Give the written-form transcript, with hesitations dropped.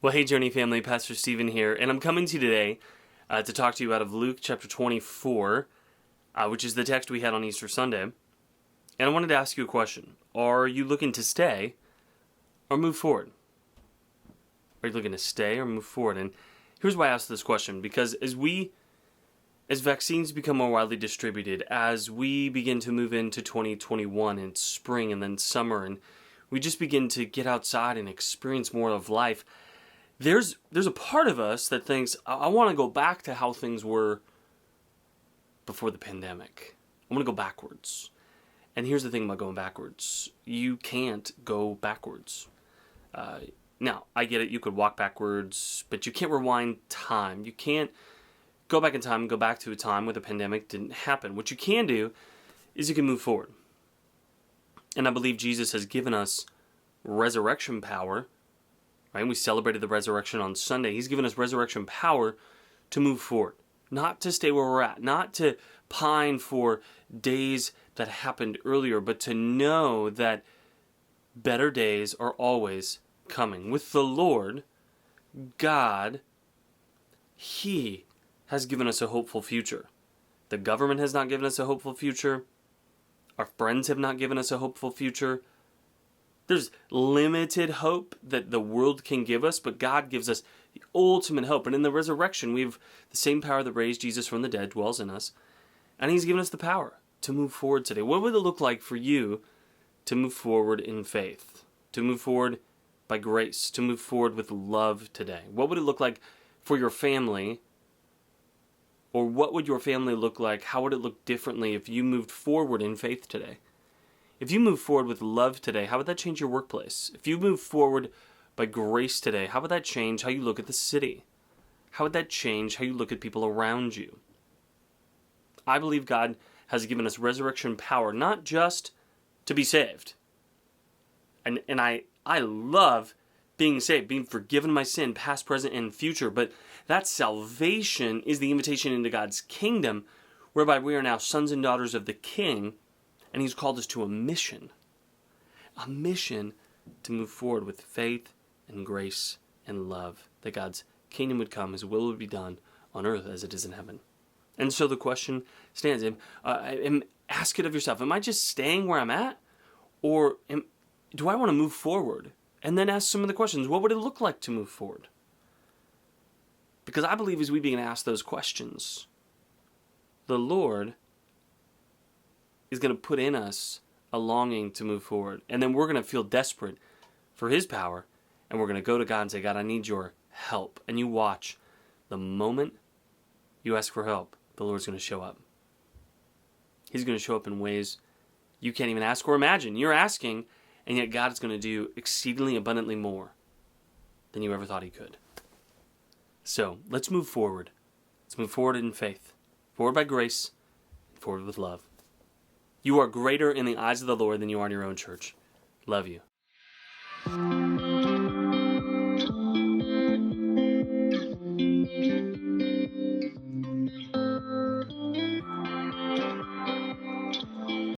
Well, hey, Journey family, Pastor Stephen here, and I'm coming to you today to talk to you out of Luke chapter 24, which is the text we had on Easter Sunday. And I wanted to ask you a question. Are you looking to stay or move forward? Are you looking to stay or move forward? And here's why I asked this question, because as vaccines become more widely distributed, as we begin to move into 2021 and spring and then summer, and we just begin to get outside and experience more of life, there's a part of us that thinks, I want to go back to how things were before the pandemic. I want to go backwards. And here's the thing about going backwards. You can't go backwards. Now, I get it. You could walk backwards, but you can't rewind time. You can't go back in time and go back to a time where the pandemic didn't happen. What you can do is you can move forward. And I believe Jesus has given us resurrection power. Right? We celebrated the resurrection on Sunday. He's given us resurrection power to move forward, not to stay where we're at, not to pine for days that happened earlier, but to know that better days are always coming. With the Lord, God, He has given us a hopeful future. The government has not given us a hopeful future. Our friends have not given us a hopeful future. There's limited hope that the world can give us, but God gives us the ultimate hope. And in the resurrection, we have the same power that raised Jesus from the dead dwells in us. And He's given us the power to move forward today. What would it look like for you to move forward in faith? To move forward by grace? To move forward with love today? What would it look like for your family? Or what would your family look like? How would it look differently if you moved forward in faith today? If you move forward with love today, how would that change your workplace? If you move forward by grace today, how would that change how you look at the city? How would that change how you look at people around you? I believe God has given us resurrection power, not just to be saved. And I love being saved, being forgiven my sin, past, present, and future. But that salvation is the invitation into God's kingdom, whereby we are now sons and daughters of the King. And He's called us to a mission to move forward with faith and grace and love, that God's kingdom would come, His will would be done on earth as it is in heaven. And so the question stands, ask it of yourself, am I just staying where I'm at? Or do I want to move forward? And then ask some of the questions, what would it look like to move forward? Because I believe as we begin to ask those questions, the Lord is going to put in us a longing to move forward. And then we're going to feel desperate for His power. And we're going to go to God and say, God, I need your help. And you watch. The moment you ask for help, the Lord's going to show up. He's going to show up in ways you can't even ask or imagine. You're asking, and yet God is going to do exceedingly abundantly more than you ever thought He could. So let's move forward. Let's move forward in faith. Forward by grace. Forward with love. You are greater in the eyes of the Lord than you are in your own church. Love you.